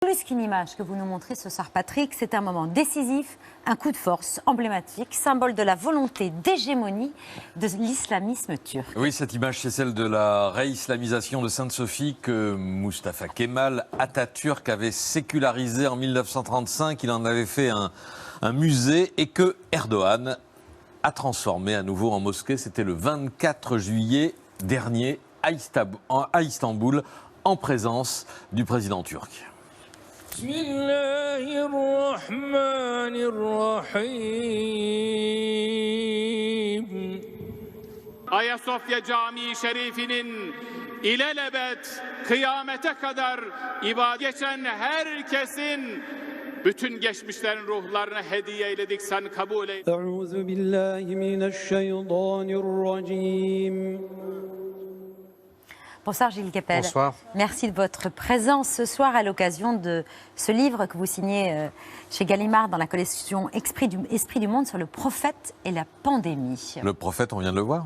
Plus qu'une image que vous nous montrez ce soir, Patrick, c'est un moment décisif, un coup de force emblématique, symbole de la volonté d'hégémonie de l'islamisme turc. Oui, cette image, c'est celle de la réislamisation de Sainte-Sophie que Mustafa Kemal Atatürk avait sécularisée en 1935. Il en avait fait un musée et que Erdogan a transformé à nouveau en mosquée. C'était le 24 juillet dernier à Istanbul, en présence du président turc. Ayasofya Camii Şerifi'nin ilelebet kıyamete kadar ibadet geçen herkesin bütün geçmişlerin ruhlarına hediye eyledik, sen kabul et. Euzu billahi mineşşeytanirracim. Bonsoir Gilles Kepel. Bonsoir. Merci de votre présence ce soir à l'occasion de ce livre que vous signez chez Gallimard dans la collection Esprit du Monde sur le prophète et la pandémie. Le prophète, on vient de le voir.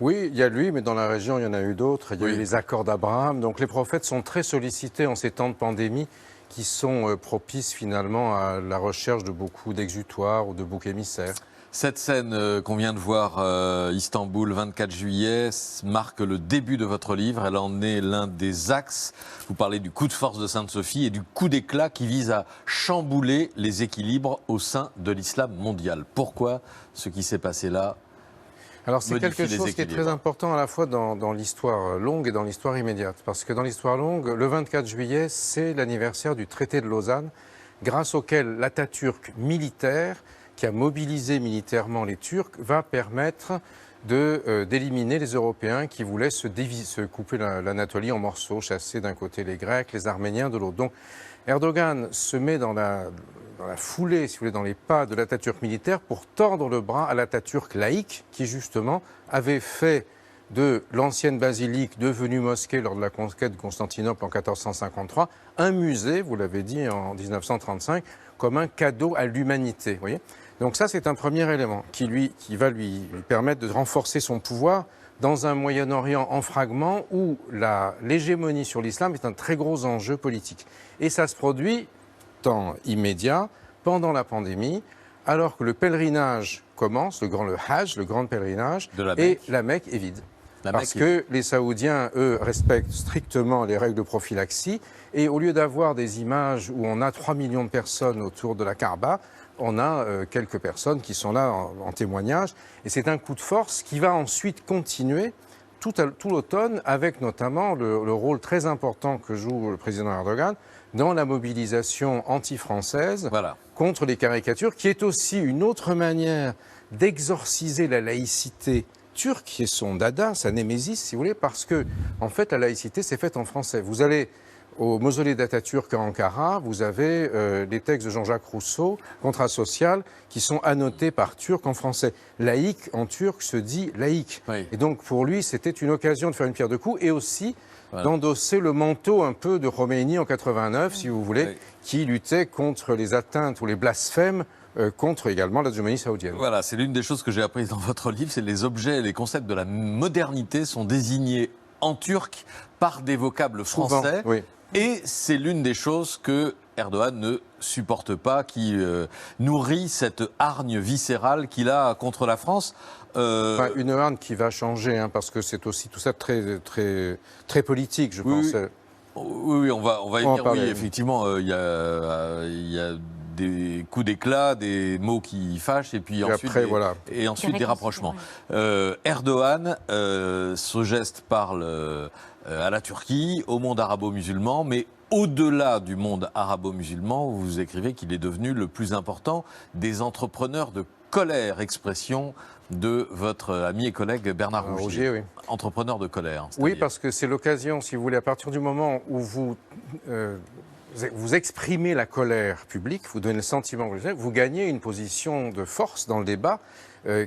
Oui, il y a lui, mais dans la région, il y en a eu d'autres. Il y a eu les accords d'Abraham. Donc les prophètes sont très sollicités en ces temps de pandémie qui sont propices finalement à la recherche de beaucoup d'exutoires ou de boucs émissaires. Cette scène qu'on vient de voir, Istanbul, 24 juillet, marque le début de votre livre. Elle en est l'un des axes. Vous parlez du coup de force de Sainte-Sophie et du coup d'éclat qui vise à chambouler les équilibres au sein de l'islam mondial. Pourquoi ce qui s'est passé là? Alors c'est quelque chose qui est très important à la fois dans l'histoire longue et dans l'histoire immédiate. Parce que dans l'histoire longue, le 24 juillet, c'est l'anniversaire du traité de Lausanne, grâce auquel l'Atatürk militaire, qui a mobilisé militairement les Turcs, va permettre d'éliminer les Européens qui voulaient se couper l'Anatolie en morceaux, chasser d'un côté les Grecs, les Arméniens de l'autre. Donc Erdogan se met dans la foulée, si vous voulez, dans les pas de l'Atatürk militaire pour tordre le bras à l'Atatürk laïque qui justement avait fait de l'ancienne basilique devenue mosquée lors de la conquête de Constantinople en 1453 un musée, vous l'avez dit en 1935, comme un cadeau à l'humanité. Voyez. Donc ça, c'est un premier élément qui va lui permettre de renforcer son pouvoir dans un Moyen-Orient en fragments où l'hégémonie sur l'islam est un très gros enjeu politique. Et ça se produit, temps immédiat, pendant la pandémie, alors que le pèlerinage commence, le Hajj, le grand pèlerinage, et la Mecque est vide. Parce que les Saoudiens, eux, respectent strictement les règles de prophylaxie, et au lieu d'avoir des images où on a 3 millions de personnes autour de la Kaaba, on a quelques personnes qui sont là en témoignage, et c'est un coup de force qui va ensuite continuer tout l'automne, avec notamment le rôle très important que joue le président Erdogan dans la mobilisation anti-française contre les caricatures, qui est aussi une autre manière d'exorciser la laïcité turque, qui est son dada, sa némésis, si vous voulez, parce que, en fait, la laïcité s'est faite en français. Vous allez au mausolée d'Atatürk à Ankara, vous avez les textes de Jean-Jacques Rousseau, Contrat social, qui sont annotés par Turc en français. Laïque, en turc, se dit laïque. Oui. Et donc, pour lui, c'était une occasion de faire une pierre deux coups et aussi d'endosser le manteau un peu de Khomeini en 89, si vous voulez, qui luttait contre les atteintes ou les blasphèmes contre également l'hégémonie saoudienne. Voilà, c'est l'une des choses que j'ai apprises dans votre livre, c'est les objets, les concepts de la modernité sont désignés en turc par des vocables français. Oui. Et c'est l'une des choses que Erdogan ne supporte pas, qui nourrit cette hargne viscérale qu'il a contre la France. Enfin, une hargne qui va changer, parce que c'est aussi tout ça très, très, très politique, je pense. Oui, on va y venir. Oui, effectivement, il y a des coups d'éclat, des mots qui fâchent, et puis ensuite des rapprochements. Erdogan, ce geste parle à la Turquie, au monde arabo-musulman, mais au-delà du monde arabo-musulman, vous écrivez qu'il est devenu le plus important des entrepreneurs de colère, expression de votre ami et collègue Bernard Rougier, oui. Entrepreneur de colère. Oui, parce que c'est l'occasion, si vous voulez, à partir du moment où vous exprimez la colère publique, vous donnez le sentiment, vous gagnez une position de force dans le débat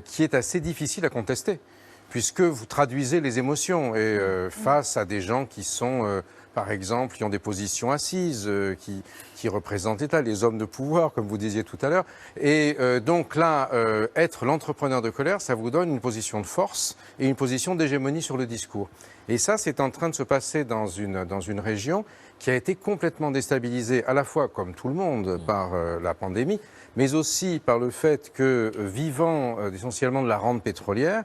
qui est assez difficile à contester, puisque vous traduisez les émotions et face à des gens qui sont par exemple, qui ont des positions assises, qui représentent l'État, les hommes de pouvoir, comme vous disiez tout à l'heure. Et donc là, être l'entrepreneur de colère, ça vous donne une position de force et une position d'hégémonie sur le discours. Et ça, c'est en train de se passer dans une région qui a été complètement déstabilisée, à la fois, comme tout le monde, par la pandémie, mais aussi par le fait que, vivant essentiellement de la rente pétrolière,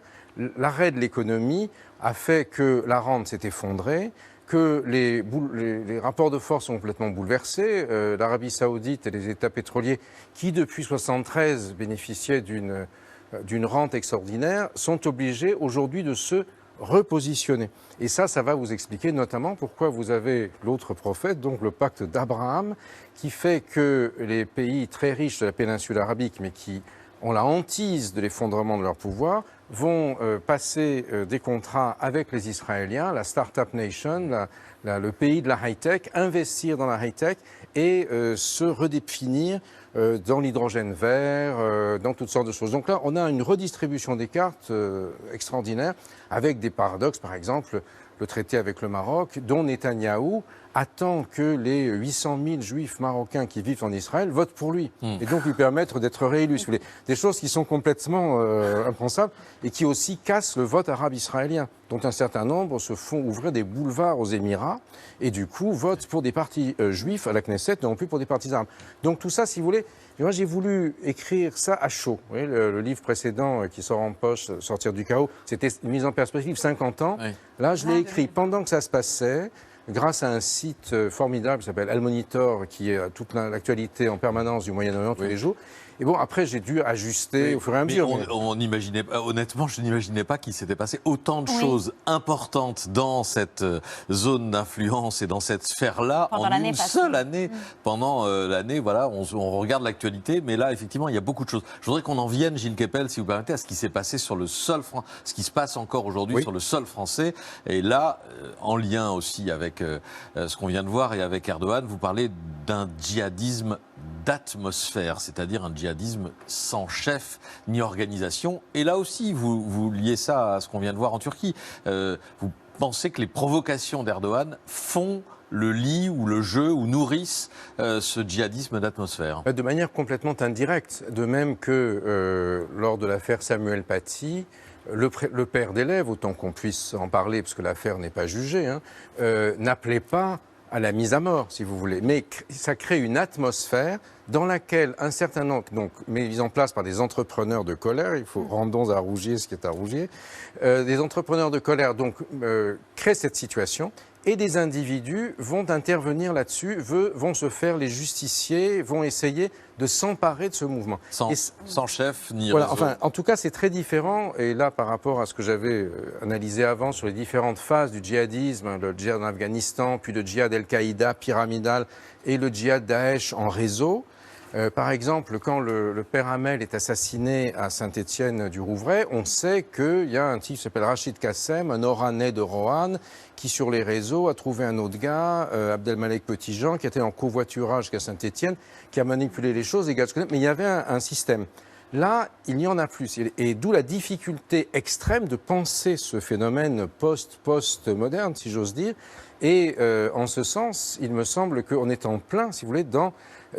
l'arrêt de l'économie a fait que la rente s'est effondrée, que les rapports de force sont complètement bouleversés. L'Arabie Saoudite et les États pétroliers, qui depuis 1973 bénéficiaient d'une rente extraordinaire, sont obligés aujourd'hui de se repositionner. Et ça va vous expliquer notamment pourquoi vous avez l'autre prophète, donc le pacte d'Abraham, qui fait que les pays très riches de la péninsule arabique, mais qui ont la hantise de l'effondrement de leur pouvoir, vont passer des contrats avec les Israéliens, la Startup Nation, le pays de la high-tech, investir dans la high-tech et se redéfinir dans l'hydrogène vert, dans toutes sortes de choses. Donc là, on a une redistribution des cartes extraordinaire, avec des paradoxes, par exemple, le traité avec le Maroc, dont Netanyahou attend que les 800 000 juifs marocains qui vivent en Israël votent pour lui, et donc lui permettre d'être réélu. Des choses qui sont complètement impensables et qui aussi cassent le vote arabe israélien, dont un certain nombre se font ouvrir des boulevards aux Émirats et du coup votent pour des partis juifs à la Knesset, non plus pour des partis arabes. Donc tout ça, si vous voulez, moi j'ai voulu écrire ça à chaud. Vous voyez, le livre précédent qui sort en poche, Sortir du chaos, c'était une mise en perspective 50 ans. Oui. Là, je l'ai écrit pendant que ça se passait, grâce à un site formidable qui s'appelle Al Monitor, qui est toute l'actualité en permanence du Moyen-Orient tous les jours. Et bon, après, j'ai dû ajuster au fur et à mesure. On n'imaginait pas, honnêtement, je n'imaginais pas qu'il s'était passé autant de choses importantes dans cette zone d'influence et dans cette sphère-là en une seule année. Pendant l'année, voilà, on regarde l'actualité, mais là, effectivement, il y a beaucoup de choses. Je voudrais qu'on en vienne, Gilles Kepel, si vous permettez, à ce qui s'est passé sur le sol français, ce qui se passe encore aujourd'hui sur le sol français. Et là, en lien aussi avec ce qu'on vient de voir et avec Erdogan, vous parlez d'un djihadisme d'atmosphère, c'est-à-dire un djihadisme sans chef ni organisation. Et là aussi, vous liez ça à ce qu'on vient de voir en Turquie. Vous pensez que les provocations d'Erdogan font le lit ou le jeu ou nourrissent ce djihadisme d'atmosphère? De manière complètement indirecte. De même que lors de l'affaire Samuel Paty, le père d'élève, autant qu'on puisse en parler, parce que l'affaire n'est pas jugée, n'appelait pas à la mise à mort, si vous voulez. Mais ça crée une atmosphère dans laquelle un certain nombre, donc mis en place par des entrepreneurs de colère, il faut rendons à Rougier ce qui est à Rougier, des entrepreneurs de colère donc créent cette situation. Et des individus vont intervenir là-dessus, vont se faire les justiciers, vont essayer de s'emparer de ce mouvement. Sans chef ni voilà, réseau. Enfin, en tout cas, c'est très différent. Et là, par rapport à ce que j'avais analysé avant sur les différentes phases du djihadisme, le djihad en Afghanistan, puis le djihad Al-Qaïda pyramidal et le djihad Daesh en réseau. Par exemple, quand le père Hamel est assassiné à Saint-Étienne-du-Rouvray, on sait qu'il y a un type qui s'appelle Rachid Kassem, un Oranais de Roanne, qui sur les réseaux a trouvé un autre gars, Abdelmalek Petitjean, qui était en covoiturage jusqu'à Saint-Étienne, qui a manipulé les choses, mais il y avait un système. Là, il n'y en a plus. Et d'où la difficulté extrême de penser ce phénomène post-moderne, si j'ose dire. Et en ce sens, il me semble qu'on est en plein, si vous voulez, dans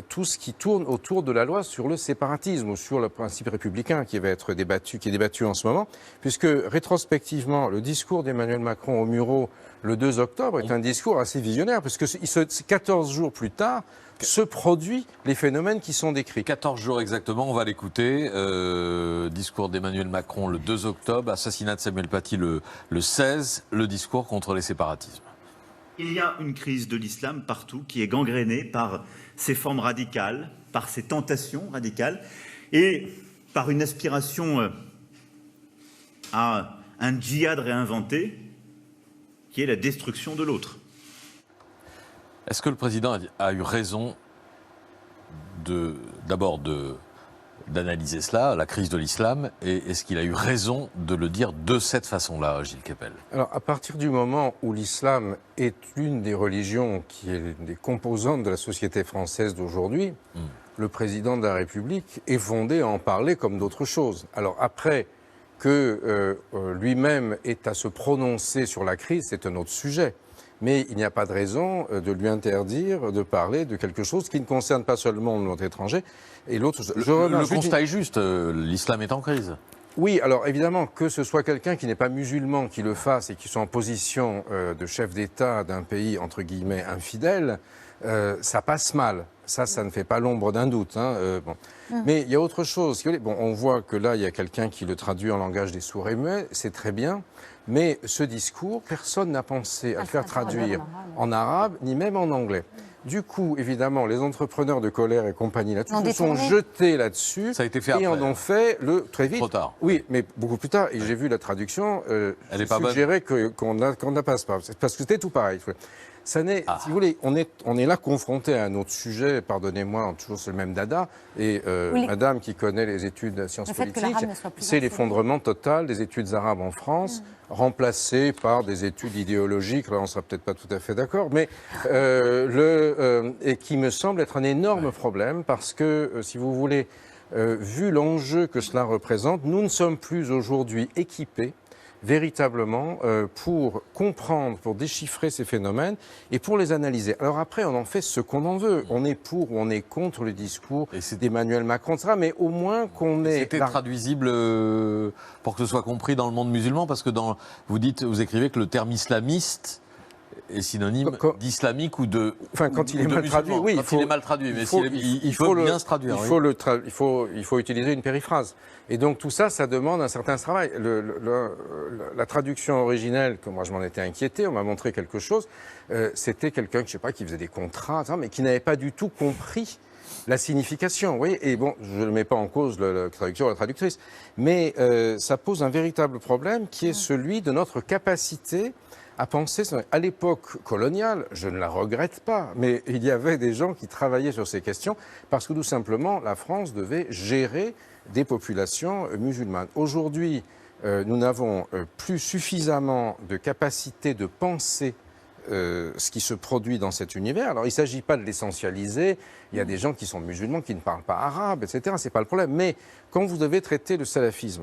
tout ce qui tourne autour de la loi sur le séparatisme ou sur le principe républicain qui est débattu en ce moment, puisque rétrospectivement, le discours d'Emmanuel Macron au Mureau le 2 octobre est un discours assez visionnaire, parce que 14 jours plus tard, se produisent les phénomènes qui sont décrits. 14 jours exactement, on va l'écouter. Discours d'Emmanuel Macron le 2 octobre, assassinat de Samuel Paty le 16, le discours contre les séparatismes. Il y a une crise de l'islam partout qui est gangrénée par ces formes radicales, par ces tentations radicales et par une aspiration à un djihad réinventé qui est la destruction de l'autre. Est-ce que le président a eu raison d'abord d'analyser cela, la crise de l'islam, et est-ce qu'il a eu raison de le dire de cette façon-là, Gilles Kepel? Alors, à partir du moment où l'islam est une des religions qui est des composantes de la société française d'aujourd'hui, le président de la République est fondé à en parler comme d'autres choses. Alors après que lui-même ait à se prononcer sur la crise, c'est un autre sujet. mais il n'y a pas de raison de lui interdire de parler de quelque chose qui ne concerne pas seulement le monde étranger et l'autre. Le constat est juste, l'islam est en crise. Oui, alors évidemment, que ce soit quelqu'un qui n'est pas musulman qui le fasse et qui soit en position de chef d'État d'un pays, entre guillemets, infidèle, ça passe mal. Ça ne fait pas l'ombre d'un doute. Bon. Mais il y a autre chose. Bon, on voit que là, il y a quelqu'un qui le traduit en langage des sourds et muets, c'est très bien. Mais ce discours, personne n'a pensé à le faire traduire en arabe, ni même en anglais. Du coup, évidemment, les entrepreneurs de colère et compagnie là-dessus se sont jetés là-dessus. Ça a été fait et en ont fait très vite. Trop tard. Oui, mais beaucoup plus tard. Et j'ai vu la traduction. Elle est pas bonne. Suggérait qu'on ne passe pas. Parce que c'était tout pareil. Ça n'est, si vous voulez, on est là confronté à un autre sujet, pardonnez-moi, toujours c'est le même dada, et madame qui connaît les études de sciences politiques, c'est l'effondrement total des études arabes en France, remplacé par des études idéologiques, là on ne sera peut-être pas tout à fait d'accord, mais et qui me semble être un énorme problème, parce que, si vous voulez, vu l'enjeu que cela représente, nous ne sommes plus aujourd'hui équipés véritablement pour comprendre, pour déchiffrer ces phénomènes et pour les analyser. Alors après, on en fait ce qu'on en veut. On est pour ou on est contre le discours d'Emmanuel Macron, etc. Mais au moins qu'on ait... C'était traduisible pour que ce soit compris dans le monde musulman, parce que vous écrivez que le terme islamiste est synonyme d'islamique ou de. Enfin, quand il est mal traduit, oui. Il est mal traduit, mais il faut bien se traduire. Il faut utiliser une périphrase. Et donc tout ça, ça demande un certain travail. La traduction originelle, que moi je m'en étais inquiété, on m'a montré quelque chose. C'était quelqu'un, je sais pas, qui faisait des contrats, mais qui n'avait pas du tout compris la signification, vous voyez. Et bon, je ne mets pas en cause la traduction ou la traductrice, mais ça pose un véritable problème qui est celui de notre capacité à penser. À l'époque coloniale, je ne la regrette pas, mais il y avait des gens qui travaillaient sur ces questions parce que tout simplement, la France devait gérer des populations musulmanes. Aujourd'hui, nous n'avons plus suffisamment de capacité de penser ce qui se produit dans cet univers. Alors, il ne s'agit pas de l'essentialiser. Il y a des gens qui sont musulmans, qui ne parlent pas arabe, etc. Ce n'est pas le problème. Mais quand vous devez traiter le salafisme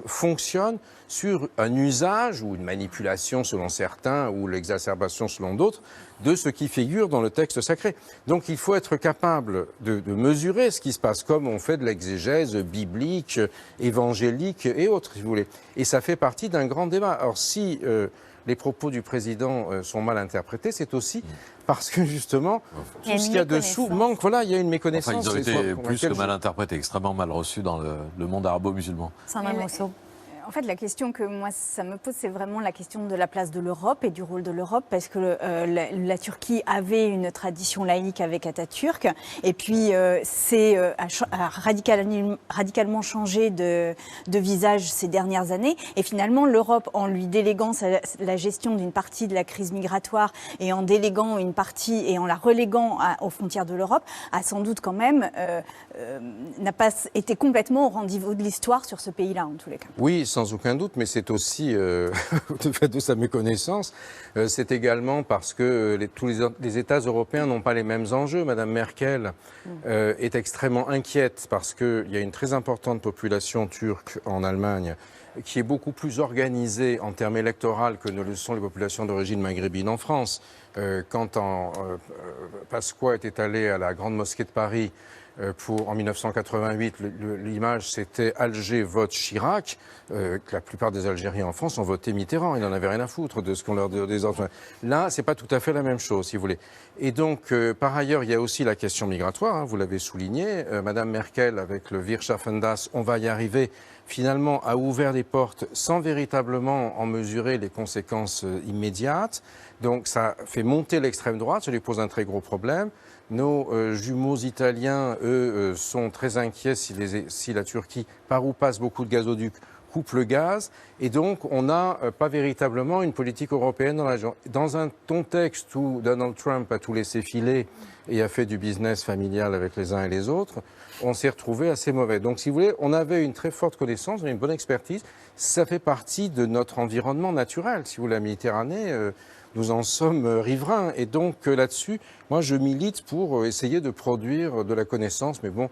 fonctionne sur un usage ou une manipulation selon certains ou l'exacerbation selon d'autres de ce qui figure dans le texte sacré. Donc, il faut être capable de mesurer ce qui se passe, comme on fait de l'exégèse biblique, évangélique et autres, si vous voulez. Et ça fait partie d'un grand débat. Alors, si les propos du président sont mal interprétés, c'est aussi parce que justement, tout ce qu'il y a dessous manque. Voilà, il y a une méconnaissance. Enfin, ils ont été plus que mal interprétés, extrêmement mal reçus dans le monde arabo-musulman. En fait, la question que moi, ça me pose, c'est vraiment la question de la place de l'Europe et du rôle de l'Europe, parce que la Turquie avait une tradition laïque avec Atatürk, et puis a radicalement changé de visage ces dernières années. Et finalement, l'Europe, en lui déléguant la gestion d'une partie de la crise migratoire et en déléguant une partie et en la reléguant aux frontières de l'Europe, a sans doute quand même n'a pas été complètement au rendez-vous de l'histoire sur ce pays-là, en tous les cas. Oui, sans aucun doute, mais c'est aussi, du fait de sa méconnaissance, c'est également parce que tous les États européens n'ont pas les mêmes enjeux. Madame Merkel est extrêmement inquiète parce qu'il y a une très importante population turque en Allemagne qui est beaucoup plus organisée en termes électoraux que ne le sont les populations d'origine maghrébine en France. Quand Pasqua était allé à la Grande Mosquée de Paris en 1988, l'image c'était Alger vote Chirac, que la plupart des Algériens en France ont voté Mitterrand, ils n'en avaient rien à foutre de ce qu'on leur dit des autres. Là, c'est pas tout à fait la même chose, si vous voulez. Et donc, par ailleurs, il y a aussi la question migratoire, vous l'avez souligné. Madame Merkel, avec le Wir schaffen das, on va y arriver, finalement, a ouvert les portes sans véritablement en mesurer les conséquences immédiates. Donc, ça fait monter l'extrême droite, ça lui pose un très gros problème. Nos jumeaux italiens, eux, sont très inquiets si la Turquie, par où passe beaucoup de gazoducs, coupe le gaz. Et donc, on n'a pas véritablement une politique européenne dans la région. Dans un contexte où Donald Trump a tout laissé filer et a fait du business familial avec les uns et les autres, on s'est retrouvé assez mauvais. Donc, si vous voulez, on avait une très forte connaissance, une bonne expertise. Ça fait partie de notre environnement naturel. Si vous voulez, la Méditerranée... nous en sommes riverains. Et donc là-dessus, moi je milite pour essayer de produire de la connaissance. Mais bon,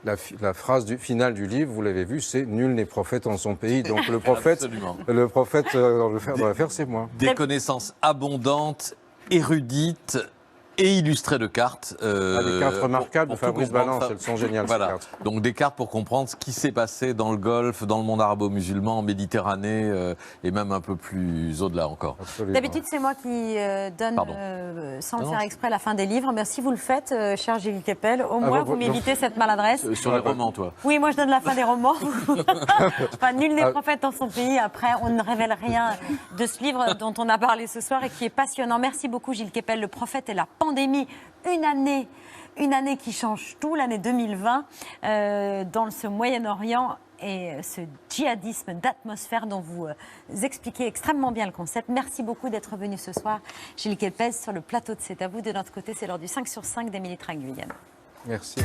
la phrase finale du livre, vous l'avez vu, c'est « Nul n'est prophète en son pays ». Donc le prophète dans l'affaire, c'est moi. Des connaissances abondantes, érudites et illustrées de cartes. Des cartes remarquables de Fabrice Balance, elles sont géniales, voilà. ces cartes. Donc des cartes pour comprendre ce qui s'est passé dans le Golfe, dans le monde arabo-musulman, en Méditerranée et même un peu plus au-delà encore. D'habitude, c'est moi qui donne, sans le faire exprès, la fin des livres. Mais si vous le faites, cher Gilles Kepel, au moins vous m'évitez cette maladresse. Sur les romans, toi? Oui, moi je donne la fin des romans. Enfin, nul n'est prophète dans son pays. Après, on ne révèle rien de ce livre dont on a parlé ce soir et qui est passionnant. Merci beaucoup, Gilles Kepel. Le prophète et la pandémie. Une année qui change tout, l'année 2020, dans ce Moyen-Orient et ce djihadisme d'atmosphère dont vous expliquez extrêmement bien le concept. Merci beaucoup d'être venu ce soir, Gilles Kepel, sur le plateau de C'est à vous. De notre côté, c'est l'heure du 5 sur 5 d'Émilie Trague-Guyenne. Merci.